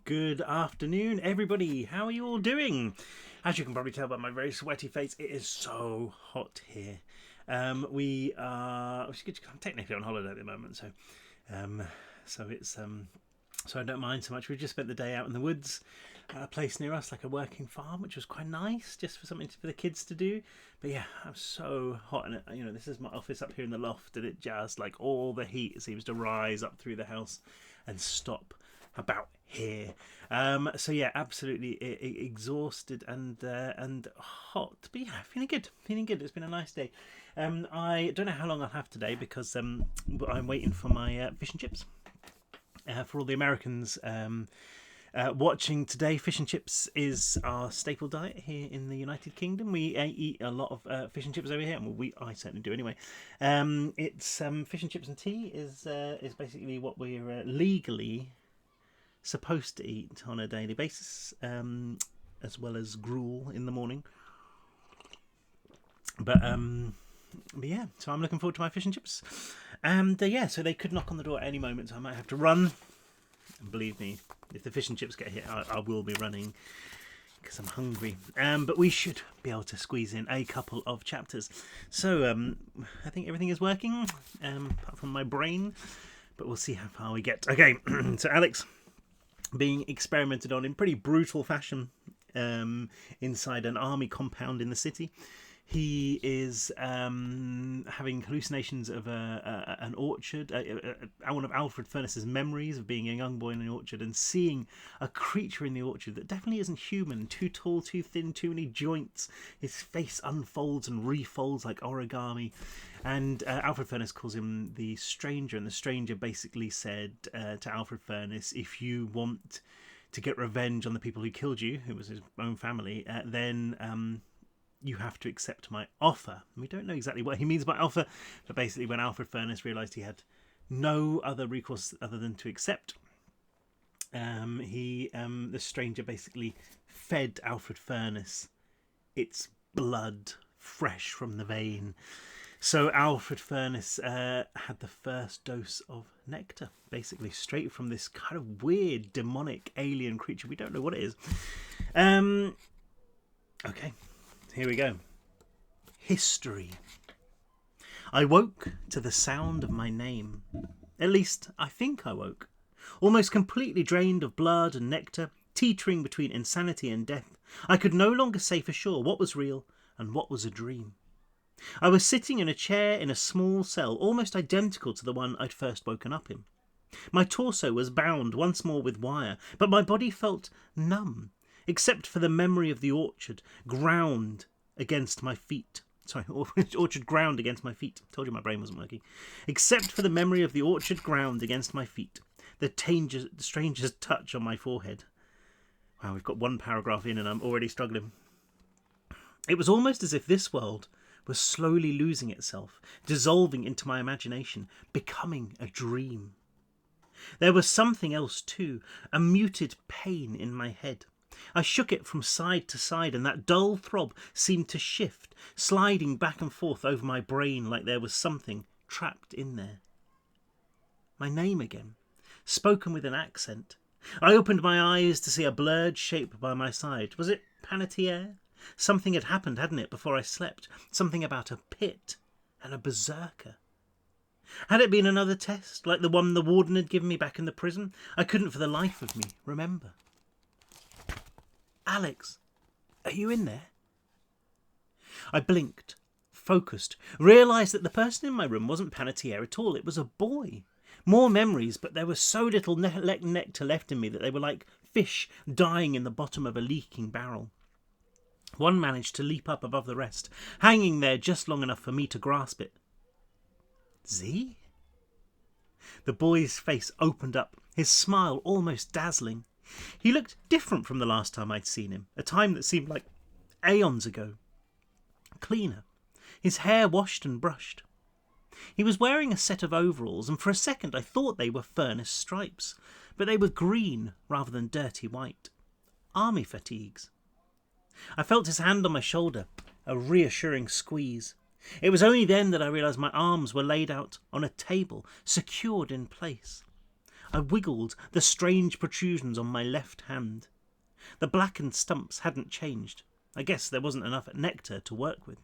Good afternoon, everybody. How are you all doing? As you can probably tell by my very sweaty face, it is so hot here. I'm technically on holiday at the moment, um, so I don't mind so much. We've just spent the day out in the woods at a place near us, like a working farm, which was quite nice, just for something for the kids to do. But yeah, I'm so hot, and this is my office up here in the loft, and it just like all the heat seems to rise up through the house and stop about here. So yeah, absolutely exhausted and hot, but yeah, feeling good, feeling good. It's been a nice day. I don't know how long I'll have today because I'm waiting for my fish and chips. For all the Americans watching today, fish and chips is our staple diet here in the United Kingdom. We eat a lot of fish and chips over here, and I certainly do anyway. It's fish and chips and tea is basically what we're legally supposed to eat on a daily basis, as well as gruel in the morning. But yeah, so I'm looking forward to my fish and chips. And yeah, so they could knock on the door at any moment, so I might have to run. And believe me, if the fish and chips get hit, I will be running because I'm hungry. But we should be able to squeeze in a couple of chapters. So I think everything is working, apart from my brain. But we'll see how far we get. Okay, so Alex being experimented on in pretty brutal fashion inside an army compound in the city. He is having hallucinations of an orchard, one of Alfred Furness's memories of being a young boy in an orchard and seeing a creature in the orchard that definitely isn't human, too tall, too thin, too many joints. His face unfolds and refolds like origami. And Alfred Furness calls him the Stranger, and the Stranger basically said to Alfred Furness, if you want to get revenge on the people who killed you, who was his own family, then you have to accept my offer. And we don't know exactly what he means by offer, but basically when Alfred Furness realised he had no other recourse other than to accept, the Stranger basically fed Alfred Furness its blood fresh from the vein. So Alfred Furness had the first dose of nectar, basically straight from this kind of weird, demonic alien creature. We don't know what it is. Okay, here we go. History. I woke to the sound of my name. At least, I think I woke. Almost completely drained of blood and nectar, teetering between insanity and death, I could no longer say for sure what was real and what was a dream. I was sitting in a chair in a small cell, almost identical to the one I'd first woken up in. My torso was bound once more with wire, but my body felt numb, except for the memory of the orchard ground against my feet. Orchard ground against my feet. Told you my brain wasn't working. Except for the memory of the orchard ground against my feet. The stranger's touch on my forehead. Wow, we've got one paragraph in and I'm already struggling. It was almost as if this world was slowly losing itself, dissolving into my imagination, becoming a dream. There was something else too, a muted pain in my head. I shook it from side to side, and that dull throb seemed to shift, sliding back and forth over my brain like there was something trapped in there. My name again, spoken with an accent. I opened my eyes to see a blurred shape by my side. Was it Panettiere? Something had happened, hadn't it, before I slept? Something about a pit and a berserker. Had it been another test, like the one the warden had given me back in the prison? I couldn't for the life of me remember. Alex, are you in there? I blinked, focused, realised that the person in my room wasn't Panettiere at all. It was a boy. More memories, but there was so little nectar left in me that they were like fish dying in the bottom of a leaking barrel. One managed to leap up above the rest, hanging there just long enough for me to grasp it. Z? The boy's face opened up, his smile almost dazzling. He looked different from the last time I'd seen him, a time that seemed like aeons ago. Cleaner, his hair washed and brushed. He was wearing a set of overalls, and for a second I thought they were Furness stripes, but they were green rather than dirty white. Army fatigues. I felt his hand on my shoulder, a reassuring squeeze. It was only then that I realised my arms were laid out on a table, secured in place. I wiggled the strange protrusions on my left hand. The blackened stumps hadn't changed. I guess there wasn't enough nectar to work with.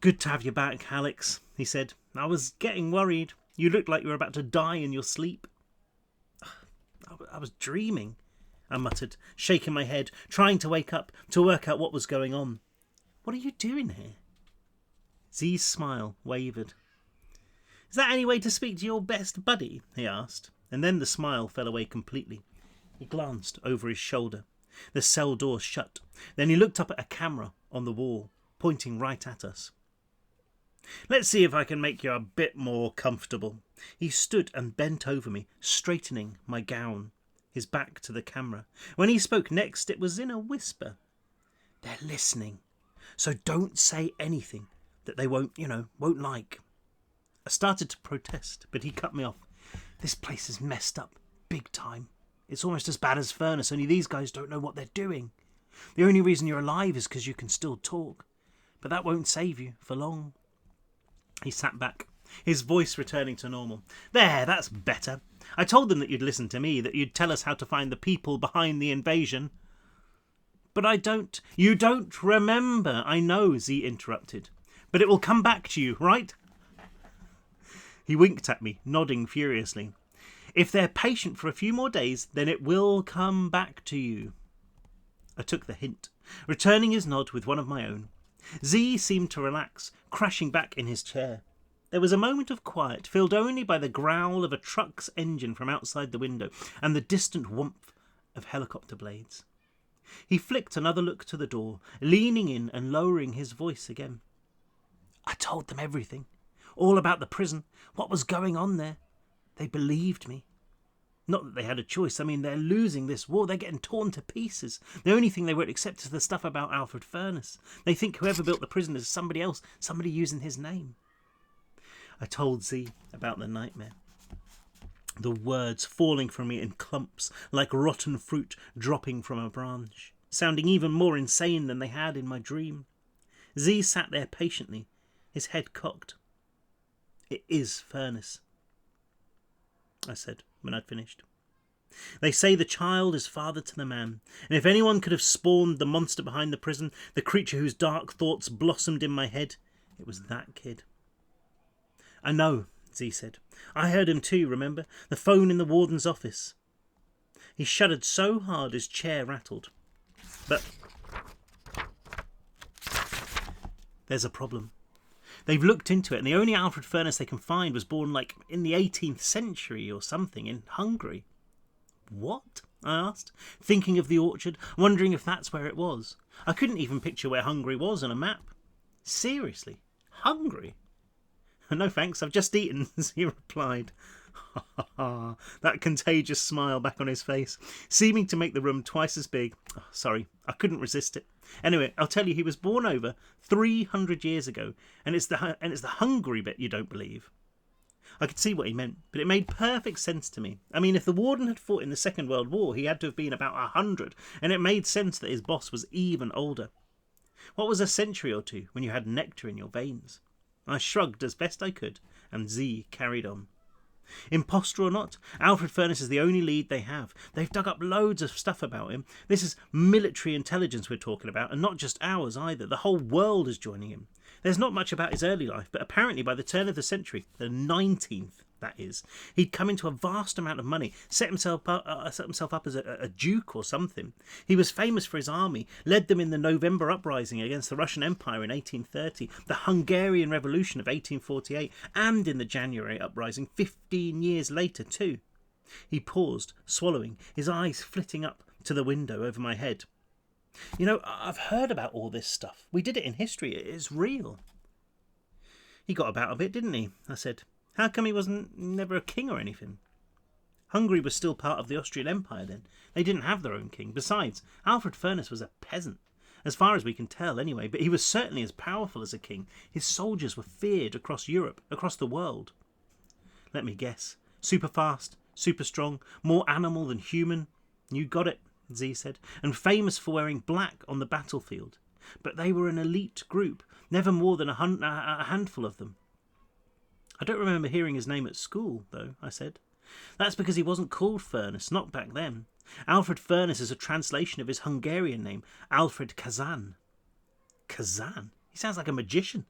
"Good to have you back, Alex," he said. "I was getting worried. You looked like you were about to die in your sleep." I was dreaming," I muttered, shaking my head, trying to wake up, to work out what was going on. "What are you doing here?" Z's smile wavered. "Is that any way to speak to your best buddy?" he asked, and then the smile fell away completely. He glanced over his shoulder. The cell door shut. Then he looked up at a camera on the wall, pointing right at us. "Let's see if I can make you a bit more comfortable." He stood and bent over me, straightening my gown, his back to the camera. When he spoke next, it was in a whisper. "They're listening, so don't say anything that they won't like." I started to protest, but he cut me off. "This place is messed up, big time. It's almost as bad as Furnace, only these guys don't know what they're doing. The only reason you're alive is because you can still talk, but that won't save you for long." He sat back, his voice returning to normal. "There, that's better. I told them that you'd listen to me, that you'd tell us how to find the people behind the invasion." "But I don't..." "You don't remember, I know," Z interrupted. "But it will come back to you, right?" He winked at me, nodding furiously. "If they're patient for a few more days, then it will come back to you." I took the hint, returning his nod with one of my own. Z seemed to relax, crashing back in his chair. There was a moment of quiet, filled only by the growl of a truck's engine from outside the window and the distant whomp of helicopter blades. He flicked another look to the door, leaning in and lowering his voice again. "I told them everything, all about the prison, what was going on there. They believed me. Not that they had a choice. I mean, they're losing this war. They're getting torn to pieces. The only thing they won't accept is the stuff about Alfred Furnace. They think whoever built the prison is somebody else, somebody using his name." I told Z about the nightmare. The words falling from me in clumps, like rotten fruit dropping from a branch, sounding even more insane than they had in my dream. Z sat there patiently, his head cocked. "It is Furnace," I said when I'd finished. "They say the child is father to the man, and if anyone could have spawned the monster behind the prison, the creature whose dark thoughts blossomed in my head, it was that kid." "I know," Z said. "I heard him too, remember? The phone in the warden's office." He shuddered so hard his chair rattled. "But there's a problem. They've looked into it, and the only Alfred Furnace they can find was born, like, in the 18th century or something, in Hungary." "What?" I asked, thinking of the orchard, wondering if that's where it was. I couldn't even picture where Hungary was on a map. "Seriously? Hungary?" "No thanks, I've just eaten," he replied. That contagious smile back on his face, seeming to make the room twice as big. Sorry, I couldn't resist it. Anyway, I'll tell you, he was born over 300 years ago, and it's the Hungary bit you don't believe. I could see what he meant, but it made perfect sense to me. I mean, if the warden had fought in the Second World War, he had to have been about 100, and it made sense that his boss was even older. What was a century or two when you had nectar in your veins? I shrugged as best I could, and Z carried on. "Imposter or not, Alfred Furnace is the only lead they have. They've dug up loads of stuff about him. This is military intelligence we're talking about, and not just ours either. The whole world is joining him. There's not much about his early life, but apparently by the turn of the century, the 19th, that is, he'd come into a vast amount of money, set himself up as a duke or something. He was famous for his army, led them in the November uprising against the Russian Empire in 1830, the Hungarian Revolution of 1848, and in the January uprising 15 years later too." He paused, swallowing, his eyes flitting up to the window over my head. "You know, I've heard about all this stuff. We did it in history. It's real." "He got about a bit, didn't he?" I said. "How come he wasn't never a king or anything?" "Hungary was still part of the Austrian Empire then. They didn't have their own king. Besides, Alfred Furnace was a peasant, as far as we can tell anyway, but he was certainly as powerful as a king. His soldiers were feared across Europe, across the world." "Let me guess. Super fast, super strong, more animal than human." "You got it," Z said, "and famous for wearing black on the battlefield. But they were an elite group, never more than a handful of them." "I don't remember hearing his name at school, though," I said. That's because he wasn't called Furness, not back then. Alfred Furness is a translation of his Hungarian name, Alfred Kazan. Kazan? He sounds like a magician.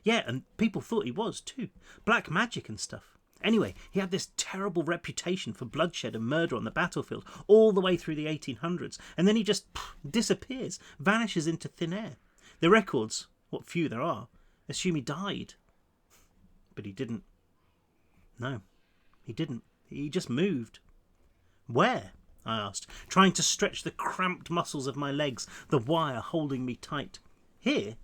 Yeah, and people thought he was too. Black magic and stuff. Anyway, he had this terrible reputation for bloodshed and murder on the battlefield all the way through the 1800s, and then he just disappears, vanishes into thin air. The records, what few there are, assume he died. But he didn't. No, he didn't. He just moved. Where? I asked, trying to stretch the cramped muscles of my legs, the wire holding me tight. Here?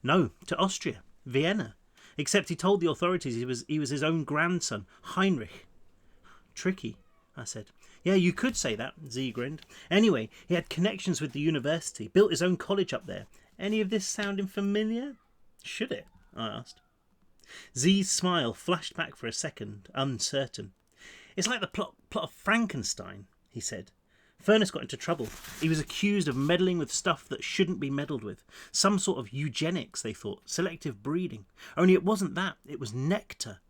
No, to Austria, Vienna. Except he told the authorities he was his own grandson, Heinrich. Tricky, I said. Yeah, you could say that, Z grinned. Anyway, he had connections with the university, built his own college up there. Any of this sounding familiar? Should it? I asked. Z's smile flashed back for a second, uncertain. It's like the plot of Frankenstein, he said. Furness got into trouble. He was accused of meddling with stuff that shouldn't be meddled with. Some sort of eugenics, they thought, selective breeding. Only it wasn't that, it was nectar.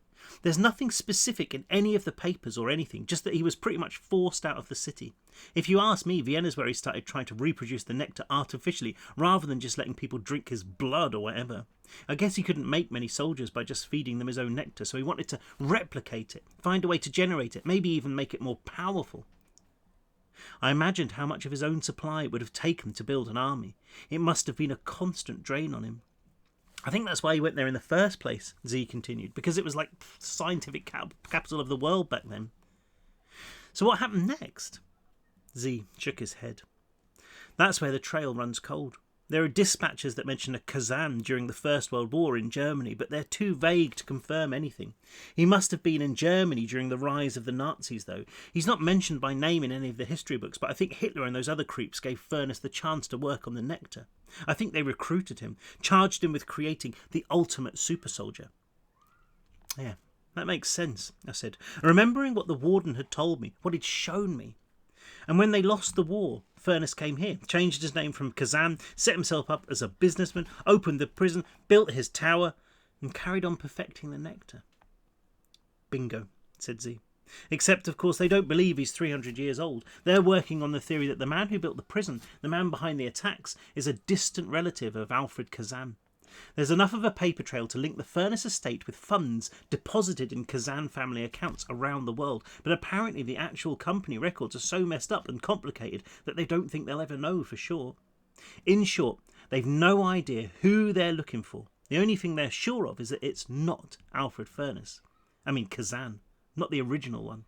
There's nothing specific in any of the papers or anything, just that he was pretty much forced out of the city. If you ask me, Vienna's where he started trying to reproduce the nectar artificially, rather than just letting people drink his blood or whatever. I guess he couldn't make many soldiers by just feeding them his own nectar, so he wanted to replicate it, find a way to generate it, maybe even make it more powerful. I imagined how much of his own supply it would have taken to build an army. It must have been a constant drain on him. I think that's why he went there in the first place, Z continued, because it was like scientific capital of the world back then. So what happened next? Z shook his head. That's where the trail runs cold. There are dispatches that mention a Kazan during the First World War in Germany, but they're too vague to confirm anything. He must have been in Germany during the rise of the Nazis, though. He's not mentioned by name in any of the history books, but I think Hitler and those other creeps gave Furness the chance to work on the nectar. I think they recruited him, charged him with creating the ultimate super soldier. Yeah, that makes sense, I said, remembering what the warden had told me, what he'd shown me. And when they lost the war, Furness came here, changed his name from Kazan, set himself up as a businessman, opened the prison, built his tower, and carried on perfecting the nectar. Bingo, said Z. Except, of course, they don't believe he's 300 years old. They're working on the theory that the man who built the prison, the man behind the attacks, is a distant relative of Alfred Kazan. There's enough of a paper trail to link the Furness estate with funds deposited in Kazan family accounts around the world, but apparently the actual company records are so messed up and complicated that they don't think they'll ever know for sure. In short, they've no idea who they're looking for. The only thing they're sure of is that it's not Alfred Furness. I mean Kazan, not the original one.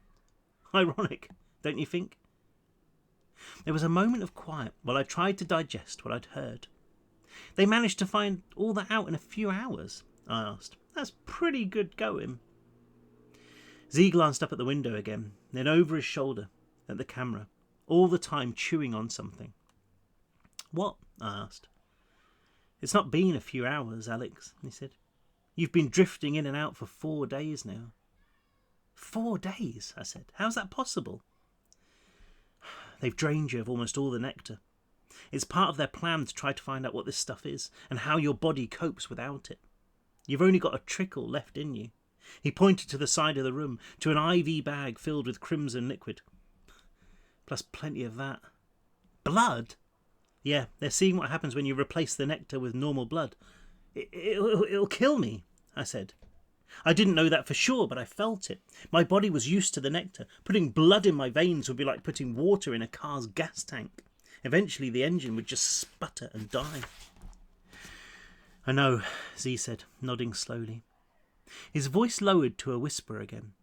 Ironic, don't you think? There was a moment of quiet while I tried to digest what I'd heard. They managed to find all that out in a few hours, I asked. That's pretty good going. Z glanced up at the window again, then over his shoulder at the camera, all the time chewing on something. What? I asked. It's not been a few hours, Alex, he said. You've been drifting in and out for 4 days now. 4 days, I said. How's that possible? They've drained you of almost all the nectar. It's part of their plan to try to find out what this stuff is and how your body copes without it. You've only got a trickle left in you. He pointed to the side of the room, to an IV bag filled with crimson liquid. Plus plenty of that. Blood? Yeah, they're seeing what happens when you replace the nectar with normal blood. It'll kill me, I said. I didn't know that for sure, but I felt it. My body was used to the nectar. Putting blood in my veins would be like putting water in a car's gas tank. Eventually the engine would just sputter and die. I know, Z said, nodding slowly. His voice lowered to a whisper again.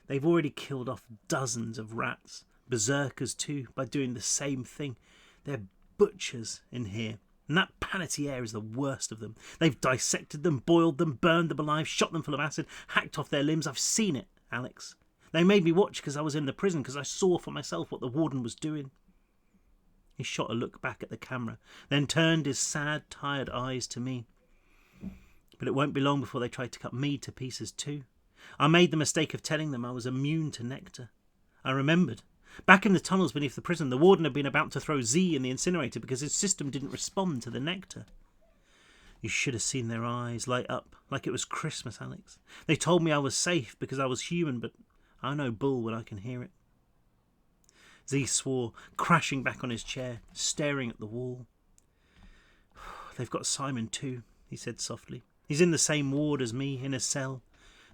They've already killed off dozens of rats, berserkers too, by doing the same thing. They're butchers in here, and that panettiere is the worst of them. They've dissected them, boiled them, burned them alive, shot them full of acid, hacked off their limbs. I've seen it, Alex. They made me watch because I was in the prison, because I saw for myself what the warden was doing. He shot a look back at the camera, then turned his sad, tired eyes to me. But it won't be long before they try to cut me to pieces too. I made the mistake of telling them I was immune to nectar. I remembered. Back in the tunnels beneath the prison, the warden had been about to throw Z in the incinerator because his system didn't respond to the nectar. You should have seen their eyes light up like it was Christmas, Alex. They told me I was safe because I was human, but I know bull when I can hear it. Z swore, crashing back on his chair, staring at the wall. They've got Simon too, he said softly. He's in the same ward as me, in a cell.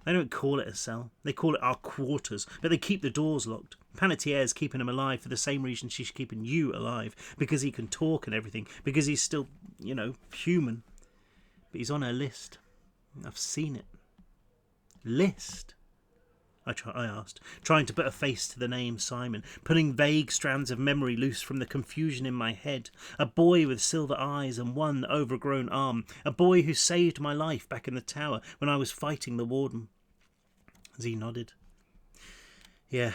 They don't call it a cell. They call it our quarters, but they keep the doors locked. Panettière's keeping him alive for the same reason she's keeping you alive, because he can talk and everything, because he's still, human. But he's on her list. I've seen it. List? I asked, trying to put a face to the name Simon, pulling vague strands of memory loose from the confusion in my head. A boy with silver eyes and one overgrown arm. A boy who saved my life back in the tower when I was fighting the warden. Z nodded. Yeah,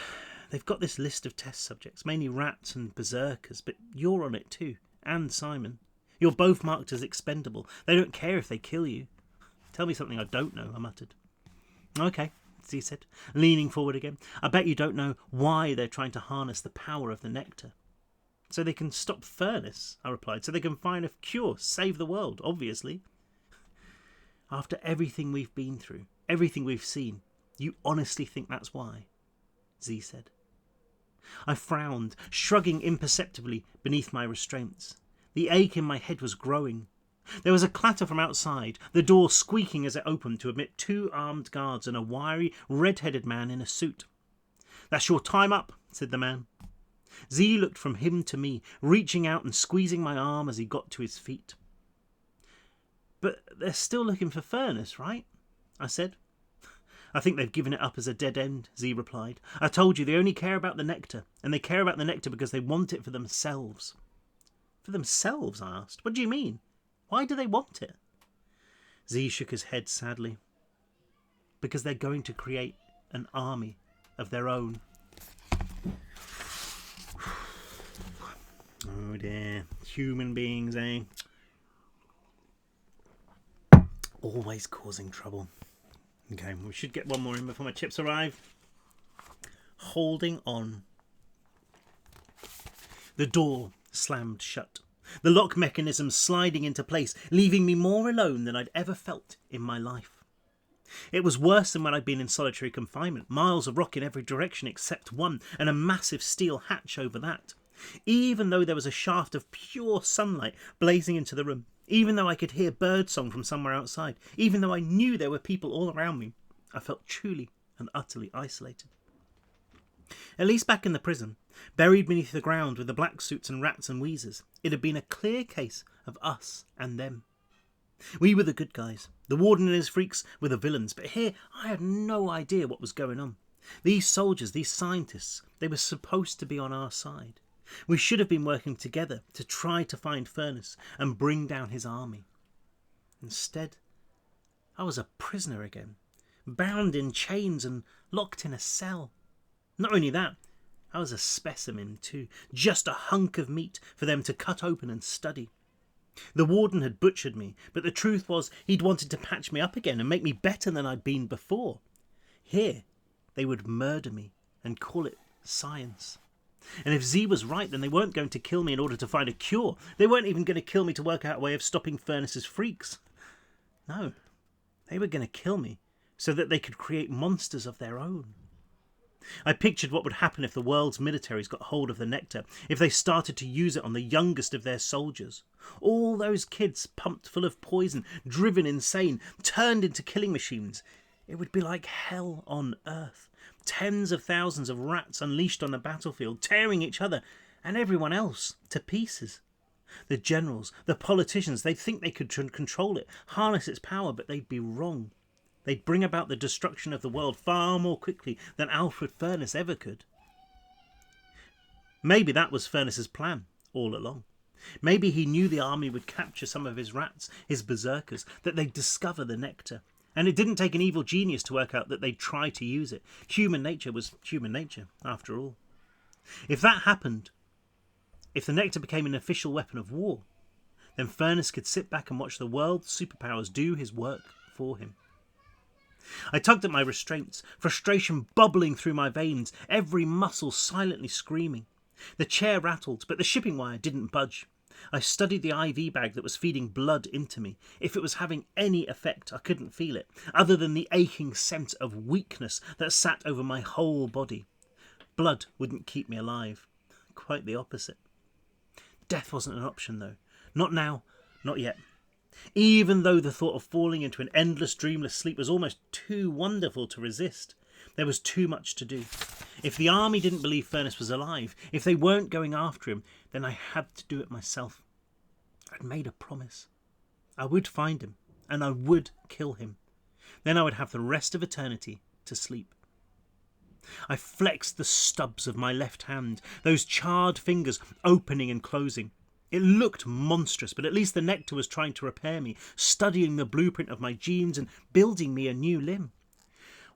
they've got this list of test subjects, mainly rats and berserkers, but you're on it too, and Simon. You're both marked as expendable. They don't care if they kill you. Tell me something I don't know, I muttered. Okay, he said, leaning forward again. I bet you don't know why they're trying to harness the power of the nectar. So they can stop Furness, I replied. So they can find a cure, save the world, obviously. After everything we've been through, everything we've seen, you honestly think that's why? Z said. I frowned, shrugging imperceptibly beneath my restraints. The ache in my head was growing. There was a clatter from outside, the door squeaking as it opened to admit 2 armed guards and a wiry, red-headed man in a suit. That's your time up, said the man. Z looked from him to me, reaching out and squeezing my arm as he got to his feet. But they're still looking for Furness, right? I said. I think they've given it up as a dead end, Z replied. I told you they only care about the nectar, and they care about the nectar because they want it for themselves. For themselves, I asked. What do you mean? Why do they want it? Z shook his head sadly. Because they're going to create an army of their own. Oh dear. Human beings, eh? Always causing trouble. Okay, we should get one more in before my chips arrive. Holding on. The door slammed shut. The lock mechanism sliding into place, leaving me more alone than I'd ever felt in my life. It was worse than when I'd been in solitary confinement, miles of rock in every direction except one, and a massive steel hatch over that. Even though there was a shaft of pure sunlight blazing into the room, even though I could hear birdsong from somewhere outside, even though I knew there were people all around me, I felt truly and utterly isolated. At least back in the prison, buried beneath the ground with the black suits and rats and wheezers, it had been a clear case of us and them. We were the good guys. The warden and his freaks were the villains, but here I had no idea what was going on. These soldiers, these scientists, they were supposed to be on our side. We should have been working together to try to find Furness and bring down his army. Instead, I was a prisoner again, bound in chains and locked in a cell. Not only that, I was a specimen too, just a hunk of meat for them to cut open and study. The warden had butchered me, but the truth was he'd wanted to patch me up again and make me better than I'd been before. Here, they would murder me and call it science. And if Z was right, then they weren't going to kill me in order to find a cure. They weren't even going to kill me to work out a way of stopping Furness's freaks. No, they were going to kill me so that they could create monsters of their own. I pictured what would happen if the world's militaries got hold of the nectar, if they started to use it on the youngest of their soldiers. All those kids pumped full of poison, driven insane, turned into killing machines. It would be like hell on earth. Tens of thousands of rats unleashed on the battlefield, tearing each other and everyone else to pieces. The generals, the politicians, they'd think they could control it, harness its power, but they'd be wrong. They'd bring about the destruction of the world far more quickly than Alfred Furness ever could. Maybe that was Furness's plan all along. Maybe he knew the army would capture some of his rats, his berserkers, that they'd discover the nectar. And it didn't take an evil genius to work out that they'd try to use it. Human nature was human nature, after all. If that happened, if the nectar became an official weapon of war, then Furness could sit back and watch the world's superpowers do his work for him. I tugged at my restraints, frustration bubbling through my veins, every muscle silently screaming. The chair rattled, but the shipping wire didn't budge. I studied the IV bag that was feeding blood into me. If it was having any effect, I couldn't feel it, other than the aching sense of weakness that sat over my whole body. Blood wouldn't keep me alive. Quite the opposite. Death wasn't an option, though. Not now, not yet. Even though the thought of falling into an endless, dreamless sleep was almost too wonderful to resist, there was too much to do. If the army didn't believe Furness was alive, if they weren't going after him, then I had to do it myself. I'd made a promise. I would find him, and I would kill him. Then I would have the rest of eternity to sleep. I flexed the stubs of my left hand, those charred fingers opening and closing. It looked monstrous, but at least the nectar was trying to repair me, studying the blueprint of my genes and building me a new limb.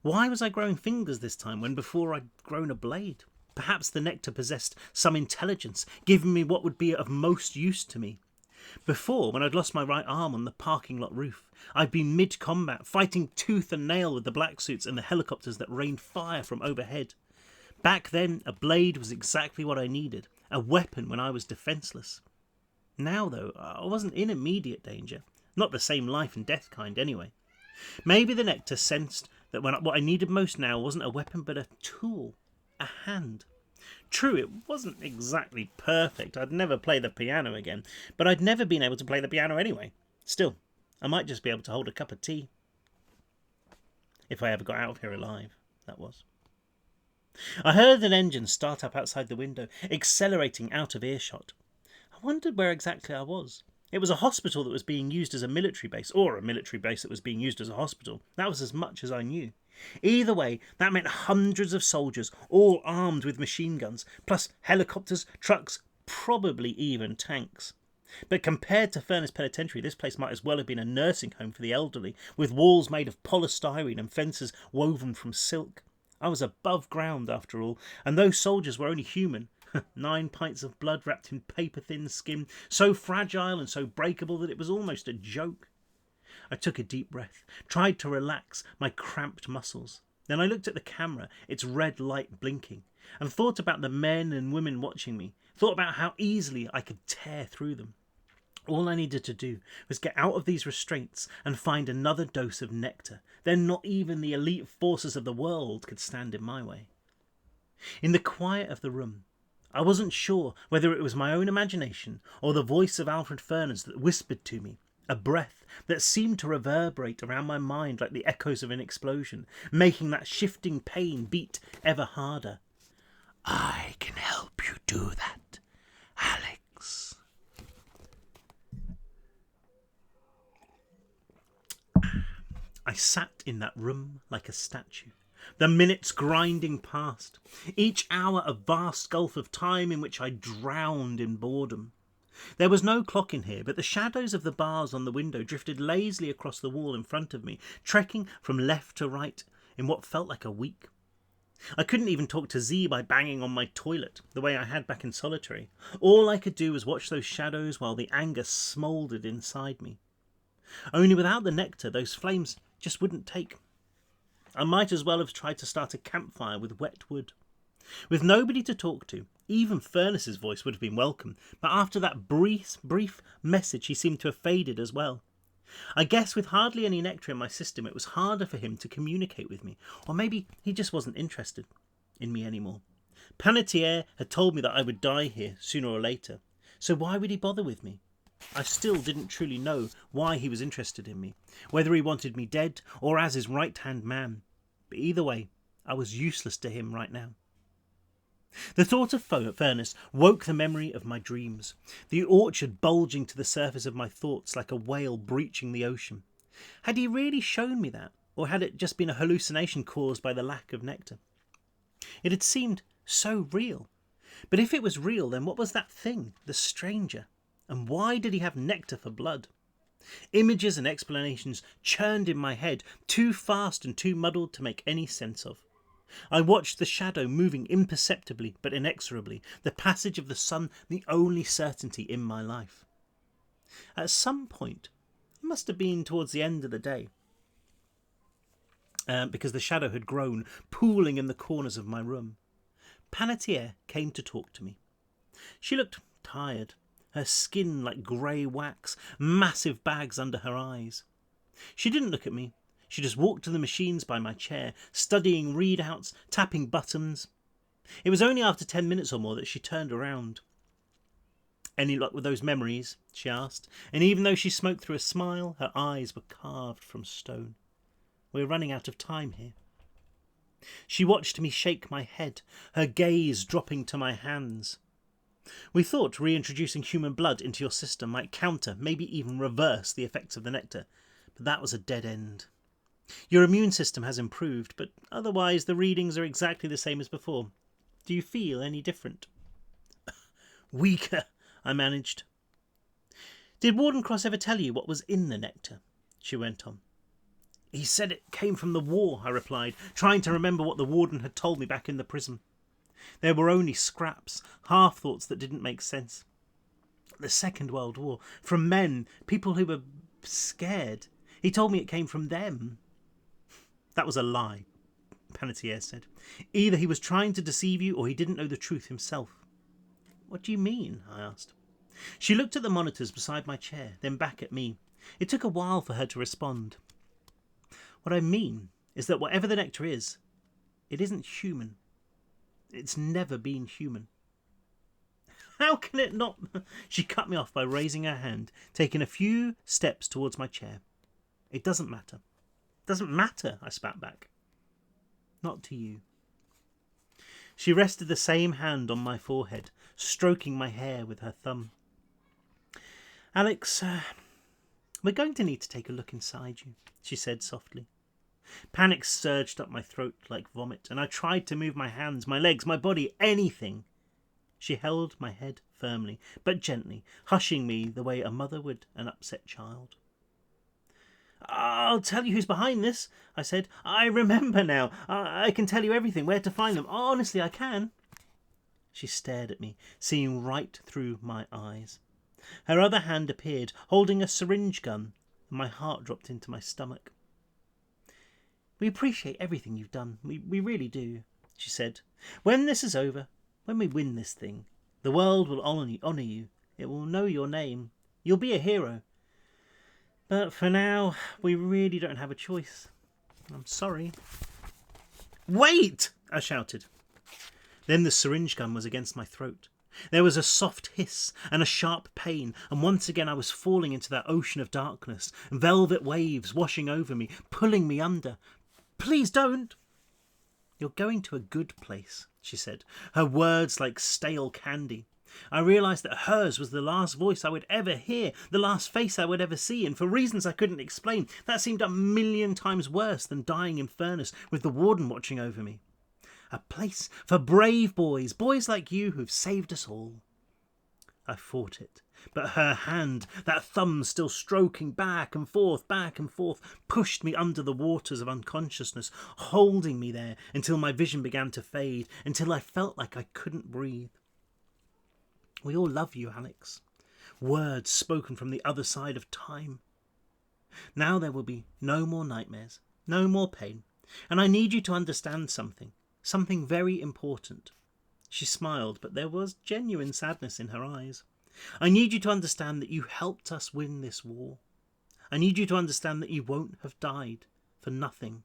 Why was I growing fingers this time when before I'd grown a blade? Perhaps the nectar possessed some intelligence, giving me what would be of most use to me. Before, when I'd lost my right arm on the parking lot roof, I'd been mid-combat, fighting tooth and nail with the black suits and the helicopters that rained fire from overhead. Back then, a blade was exactly what I needed, a weapon when I was defenceless. Now, though, I wasn't in immediate danger. Not the same life and death kind, anyway. Maybe the nectar sensed that what I needed most now wasn't a weapon but a tool, a hand. True, it wasn't exactly perfect. I'd never play the piano again, but I'd never been able to play the piano anyway. Still, I might just be able to hold a cup of tea. If I ever got out of here alive, that was. I heard an engine start up outside the window, accelerating out of earshot. I wondered where exactly I was. It was a hospital that was being used as a military base, or a military base that was being used as a hospital. That was as much as I knew. Either way, that meant hundreds of soldiers, all armed with machine guns, plus helicopters, trucks, probably even tanks. But compared to Furness Penitentiary, this place might as well have been a nursing home for the elderly, with walls made of polystyrene and fences woven from silk. I was above ground, after all, and those soldiers were only human. 9 pints of blood wrapped in paper-thin skin, so fragile and so breakable that it was almost a joke. I took a deep breath, tried to relax my cramped muscles. Then I looked at the camera, its red light blinking, and thought about the men and women watching me, thought about how easily I could tear through them. All I needed to do was get out of these restraints and find another dose of nectar. Then not even the elite forces of the world could stand in my way. In the quiet of the room, I wasn't sure whether it was my own imagination or the voice of Alfred Furness that whispered to me, a breath that seemed to reverberate around my mind like the echoes of an explosion, making that shifting pain beat ever harder. I can help you do that, Alex. I sat in that room like a statue. The minutes grinding past, each hour a vast gulf of time in which I drowned in boredom. There was no clock in here, but the shadows of the bars on the window drifted lazily across the wall in front of me, trekking from left to right in what felt like a week. I couldn't even talk to Z by banging on my toilet, the way I had back in solitary. All I could do was watch those shadows while the anger smouldered inside me. Only without the nectar, those flames just wouldn't take. I might as well have tried to start a campfire with wet wood. With nobody to talk to, even Furness's voice would have been welcome, but after that brief message he seemed to have faded as well. I guess with hardly any nectar in my system it was harder for him to communicate with me, or maybe he just wasn't interested in me anymore. Panettiere had told me that I would die here sooner or later, so why would he bother with me? I still didn't truly know why he was interested in me, whether he wanted me dead or as his right-hand man. But either way, I was useless to him right now. The thought of Furness woke the memory of my dreams, the orchard bulging to the surface of my thoughts like a whale breaching the ocean. Had he really shown me that, or had it just been a hallucination caused by the lack of nectar? It had seemed so real. But if it was real, then what was that thing, the stranger? And why did he have nectar for blood? Images and explanations churned in my head, too fast and too muddled to make any sense of. I watched the shadow moving imperceptibly but inexorably, the passage of the sun the only certainty in my life. At some point, it must have been towards the end of the day, because the shadow had grown, pooling in the corners of my room, Panettiere came to talk to me. She looked tired. her skin like grey wax, massive bags under her eyes. She didn't look at me. She just walked to the machines by my chair, studying readouts, tapping buttons. It was only after 10 minutes or more that she turned around. "Any luck with those memories?" she asked, and even though she smoked through a smile, her eyes were carved from stone. "We're running out of time here." She watched me shake my head, her gaze dropping to my hands. "We thought reintroducing human blood into your system might counter, maybe even reverse the effects of the nectar, but that was a dead end. Your immune system has improved, but otherwise the readings are exactly the same as before. Do you feel any different?" "Weaker," I managed. "Did Warden Cross ever tell you what was in the nectar?" she went on. "He said it came from the war," I replied, trying to remember what the warden had told me back in the prison. There were only scraps, half-thoughts that didn't make sense. The Second World War. From men, people who were scared. He told me it came from them. "That was a lie," Panettiere said. "Either he was trying to deceive you or he didn't know the truth himself." "What do you mean?" I asked. She looked at the monitors beside my chair, then back at me. It took a while for her to respond. "What I mean is that whatever the nectar is, it isn't human. It's never been human." "How can it not?" She cut me off by raising her hand, taking a few steps towards my chair. "It doesn't matter." "Doesn't matter," I spat back. "Not to you." She rested the same hand on my forehead, stroking my hair with her thumb. "Alex, we're going to need to take a look inside you," she said softly. Panic surged up my throat like vomit, and I tried to move my hands, my legs, my body, anything. She held my head firmly, but gently, hushing me the way a mother would an upset child. "I'll tell you who's behind this," I said. "I remember now. I can tell you everything, where to find them. Honestly, I can." She stared at me, seeing right through my eyes. Her other hand appeared, holding a syringe gun, and my heart dropped into my stomach. "We appreciate everything you've done. We really do," she said. "When this is over, when we win this thing, the world will honour you. It will know your name. You'll be a hero. But for now, we really don't have a choice. I'm sorry." "Wait!" I shouted. Then the syringe gun was against my throat. There was a soft hiss and a sharp pain, and once again I was falling into that ocean of darkness, velvet waves washing over me, pulling me under. "Please don't." "You're going to a good place," she said, her words like stale candy. I realised that hers was the last voice I would ever hear, the last face I would ever see, and for reasons I couldn't explain, that seemed 1,000,000 times worse than dying in furnace with the warden watching over me. A place for brave boys, boys like you who've saved us all. I fought it, but her hand, that thumb still stroking back and forth, pushed me under the waters of unconsciousness, holding me there until my vision began to fade, until I felt like I couldn't breathe. "We all love you, Alex." Words spoken from the other side of time. "Now there will be no more nightmares, no more pain, and I need you to understand something very important." She smiled, but there was genuine sadness in her eyes. "I need you to understand that you helped us win this war. I need you to understand that you won't have died for nothing."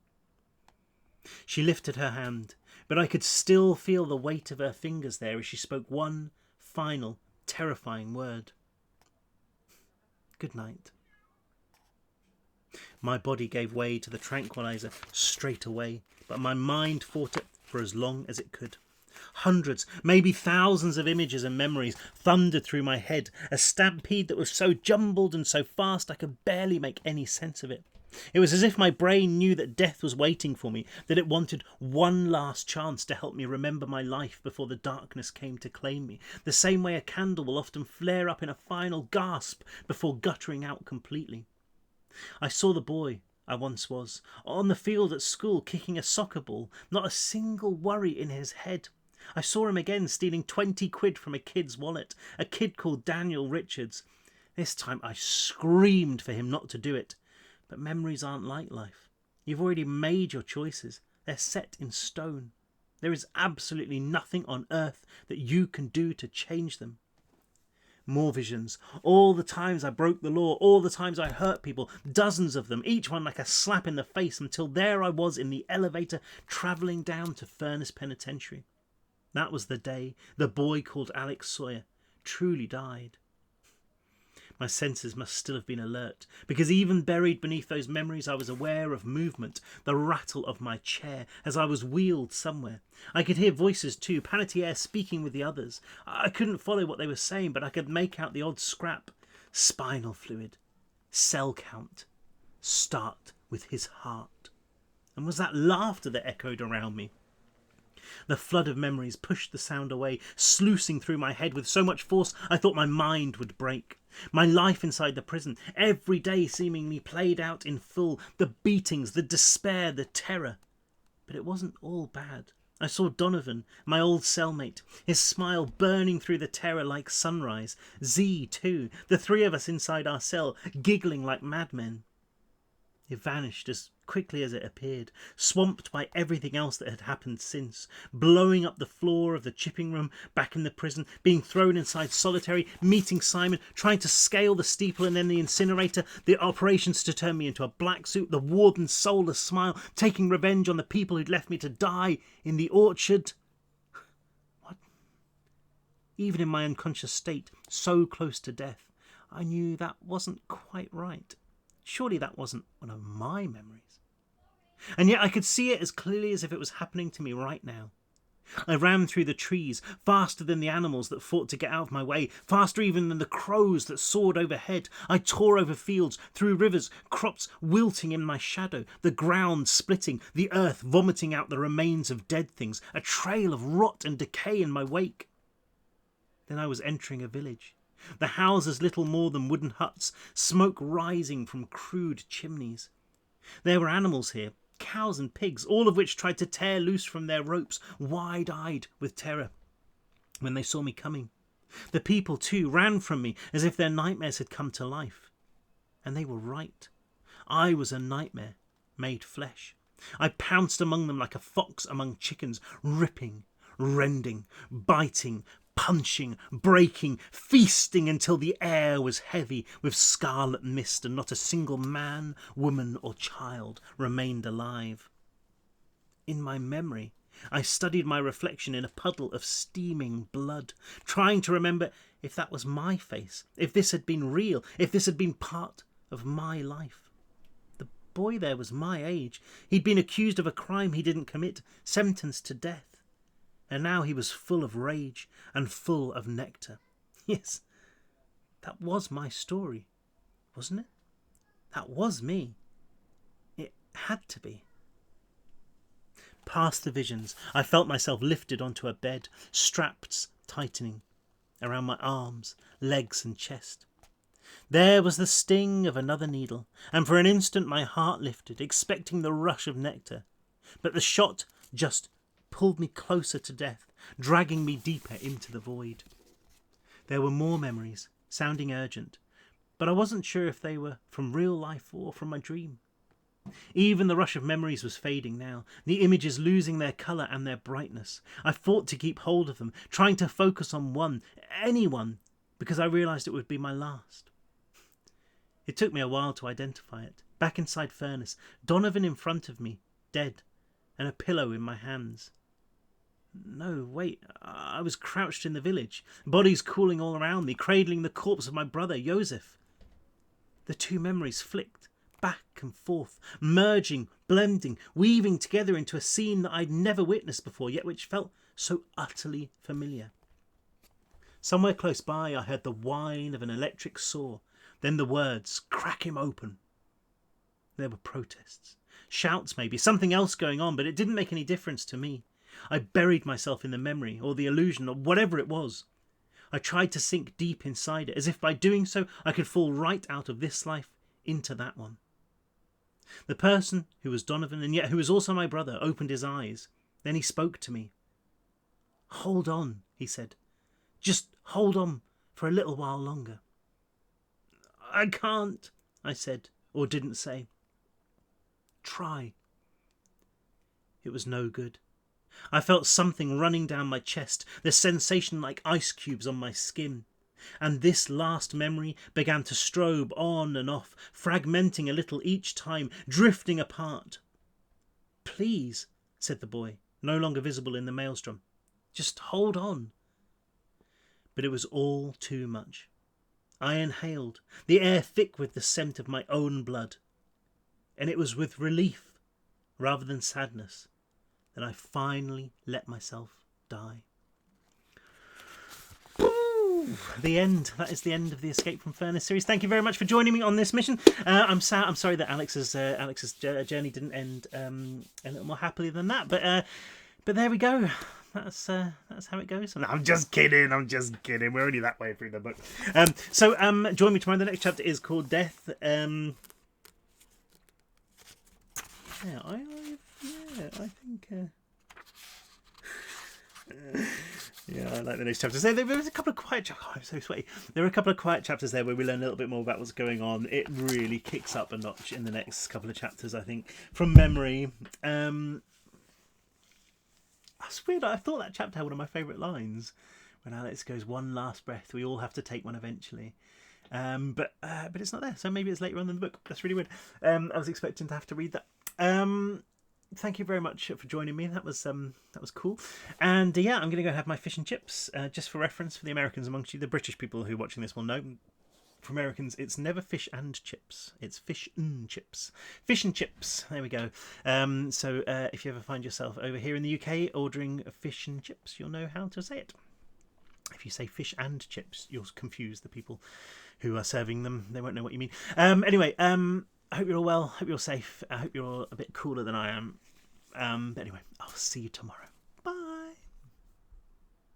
She lifted her hand, but I could still feel the weight of her fingers there as she spoke one final, terrifying word. "Good night." My body gave way to the tranquilizer straight away, but my mind fought it for as long as it could. Hundreds, maybe thousands of images and memories thundered through my head, a stampede that was so jumbled and so fast I could barely make any sense of it. It was as if my brain knew that death was waiting for me, that it wanted one last chance to help me remember my life before the darkness came to claim me, the same way a candle will often flare up in a final gasp before guttering out completely. I saw the boy I once was, on the field at school kicking a soccer ball, not a single worry in his head. I saw him again stealing 20 quid from a kid's wallet, a kid called Daniel Richards. This time I screamed for him not to do it. But memories aren't like life. You've already made your choices. They're set in stone. There is absolutely nothing on earth that you can do to change them. More visions. All the times I broke the law, all the times I hurt people, dozens of them, each one like a slap in the face, until there I was in the elevator travelling down to Furness Penitentiary. That was the day the boy called Alex Sawyer truly died. My senses must still have been alert, because even buried beneath those memories I was aware of movement, the rattle of my chair as I was wheeled somewhere. I could hear voices too, Panettiere speaking with the others. I couldn't follow what they were saying, but I could make out the odd scrap. Spinal fluid, cell count, start with his heart. And was that laughter that echoed around me? The flood of memories pushed the sound away, sluicing through my head with so much force I thought my mind would break. My life inside the prison, every day seemingly played out in full, the beatings, the despair, the terror. But it wasn't all bad. I saw Donovan, my old cellmate, his smile burning through the terror like sunrise. Z too, the three of us inside our cell, giggling like madmen. It vanished as quickly as it appeared, swamped by everything else that had happened since, blowing up the floor of the chipping room, back in the prison, being thrown inside solitary, meeting Simon, trying to scale the steeple and then the incinerator, the operations to turn me into a black suit, the warden's soulless smile, taking revenge on the people who'd left me to die in the orchard. What? Even in my unconscious state, so close to death, I knew that wasn't quite right. Surely that wasn't one of my memories. And yet I could see it as clearly as if it was happening to me right now. I ran through the trees, faster than the animals that fought to get out of my way, faster even than the crows that soared overhead. I tore over fields, through rivers, crops wilting in my shadow, the ground splitting, the earth vomiting out the remains of dead things, a trail of rot and decay in my wake. Then I was entering a village. The houses little more than wooden huts, smoke rising from crude chimneys. There were animals here, cows and pigs, all of which tried to tear loose from their ropes, wide-eyed with terror when they saw me coming. The people, too, ran from me as if their nightmares had come to life. And they were right. I was a nightmare made flesh. I pounced among them like a fox among chickens, ripping, rending, biting, punching, breaking, feasting until the air was heavy with scarlet mist and not a single man, woman or child remained alive. In my memory, I studied my reflection in a puddle of steaming blood, trying to remember if that was my face, if this had been real, if this had been part of my life. The boy there was my age. He'd been accused of a crime he didn't commit, sentenced to death. And now he was full of rage and full of nectar. Yes, that was my story, wasn't it? That was me. It had to be. Past the visions, I felt myself lifted onto a bed, straps tightening around my arms, legs and chest. There was the sting of another needle, and for an instant my heart lifted, expecting the rush of nectar. But the shot just pulled me closer to death, dragging me deeper into the void. There were more memories, sounding urgent, but I wasn't sure if they were from real life or from my dream. Even the rush of memories was fading now, the images losing their colour and their brightness. I fought to keep hold of them, trying to focus on one, anyone, because I realised it would be my last. It took me a while to identify it. Back inside Furness, Donovan in front of me, dead, and a pillow in my hands. No, wait, I was crouched in the village, bodies cooling all around me, cradling the corpse of my brother, Joseph. The two memories flicked, back and forth, merging, blending, weaving together into a scene that I'd never witnessed before, yet which felt so utterly familiar. Somewhere close by I heard the whine of an electric saw, then the words, "Crack him open." There were protests, shouts maybe, something else going on, but it didn't make any difference to me. I buried myself in the memory, or the illusion, or whatever it was. I tried to sink deep inside it, as if by doing so I could fall right out of this life into that one. The person who was Donovan, and yet who was also my brother, opened his eyes. Then he spoke to me. "Hold on," he said. "Just hold on for a little while longer." "I can't," I said, or didn't say. "Try." It was no good. I felt something running down my chest, the sensation like ice cubes on my skin. And this last memory began to strobe on and off, fragmenting a little each time, drifting apart. "Please," said the boy, no longer visible in the maelstrom. "Just hold on." But it was all too much. I inhaled, the air thick with the scent of my own blood. And it was with relief, rather than sadness, that I finally let myself die. The end. That is the end of the Escape from Furnace series. Thank you very much for joining me on this mission. I'm sorry that Alex's journey didn't end a little more happily than that, but there we go. That's how it goes. No, I'm just kidding. We're only that way through the book. So join me tomorrow. The next chapter is called Death. I think. Yeah, I like the next chapter. So there was a couple of quiet chapters. Oh, I'm so sweaty. There were a couple of quiet chapters there where we learn a little bit more about what's going on. It really kicks up a notch in the next couple of chapters, I think, from memory. That's weird. I thought that chapter had one of my favourite lines when Alex goes, "One last breath. We all have to take one eventually." But it's not there. So maybe it's later on in the book. That's really weird. I was expecting to have to read that. Thank you very much for joining me. That was cool. And yeah, I'm going to go have my fish and chips. Just for reference, for the Americans amongst you, the British people who are watching this will know. For Americans, it's never fish and chips. It's fish and chips. Fish and chips. There we go. So if you ever find yourself over here in the UK ordering fish and chips, you'll know how to say it. If you say fish and chips, you'll confuse the people who are serving them. They won't know what you mean. Anyway, I hope you're all well. Hope you're safe. I hope you're all a bit cooler than I am. But anyway, I'll see you tomorrow.